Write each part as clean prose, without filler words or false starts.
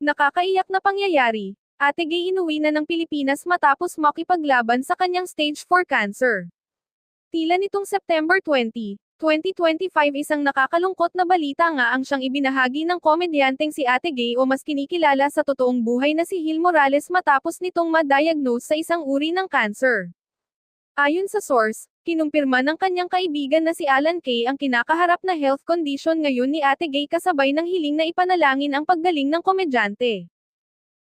Nakakaiyak na pangyayari. Ate Gay inuwi na ng Pilipinas matapos makipaglaban sa kanyang stage 4 cancer. Tila nitong September 20, 2025 isang nakakalungkot na balita nga ang siyang ibinahagi ng komedyanteng si Ate Gay o mas kinikilala sa totoong buhay na si Hil Morales matapos nitong ma-diagnose sa isang uri ng cancer. Ayon sa source, kinumpirma ng kanyang kaibigan na si Alan Kay ang kinakaharap na health condition ngayon ni Ate Gay kasabay ng hiling na ipanalangin ang paggaling ng komedyante.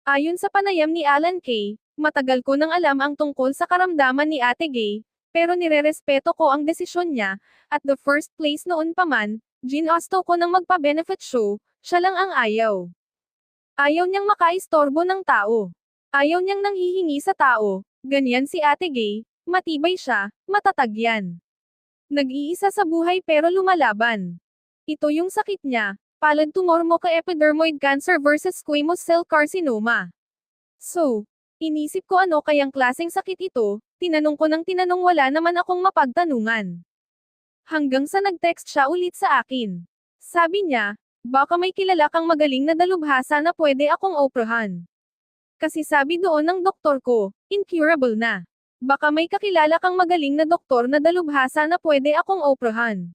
Ayon sa panayam ni Alan Kay, matagal ko nang alam ang tungkol sa karamdaman ni Ate Gay, pero nirerespeto ko ang desisyon niya. At the first place noon pa man, ginusto ko ng magpa-benefit show, siya lang ang ayaw. Ayaw niyang makaistorbo ng tao. Ayaw niyang nanghihingi sa tao, ganyan si Ate Gay, matibay siya, matatag yan. Nag-iisa sa buhay pero lumalaban. Ito yung sakit niya. Palad tumor mo ka epidermoid cancer versus squamous cell carcinoma. So, inisip ko ano kayang klaseng sakit ito, tinanong ko ng tinanong wala naman akong mapagtanungan. Hanggang sa nag-text siya ulit sa akin. Sabi niya, baka may kilala kang magaling na dalubhasa na pwede akong oprahan. Kasi sabi doon ng doktor ko, incurable na. Baka may kakilala kang magaling na doktor na dalubhasa na pwede akong oprahan.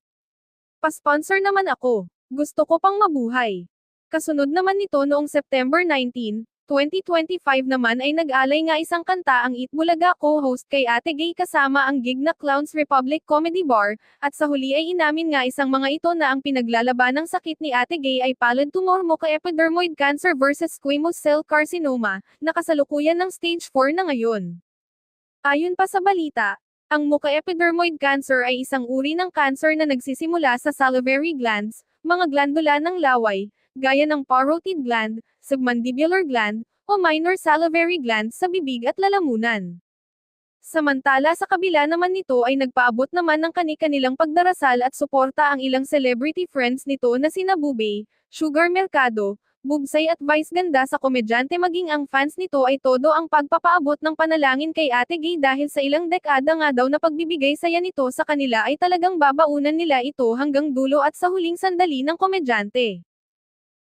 Pa-sponsor naman ako. Gusto ko pang mabuhay. Kasunod naman nito noong September 19, 2025 naman ay nag-alay nga isang kanta ang Itbulaga co-host kay Ate Gay kasama ang gig na Clowns Republic Comedy Bar, at sa huli ay inamin nga isang mga ito na ang pinaglalaban ng sakit ni Ate Gay ay palad tumor mo ka epidermoid cancer versus squamous cell carcinoma, na kasalukuyan ng stage 4 na ngayon. Ayon pa sa balita, ang mucoepidermoid cancer ay isang uri ng cancer na nagsisimula sa salivary glands, mga glandula ng laway, gaya ng parotid gland, submandibular gland, o minor salivary glands sa bibig at lalamunan. Samantala sa kabila naman nito ay nagpaabot naman ng kani-kanilang pagdarasal at suporta ang ilang celebrity friends nito na sina Bube, Sugar Mercado, Bubsay at Vice Ganda sa komedyante maging ang fans nito ay todo ang pagpapaabot ng panalangin kay Ate Gay dahil sa ilang dekada nga daw na pagbibigay saya nito sa kanila ay talagang babaunan nila ito hanggang dulo at sa huling sandali ng komedyante.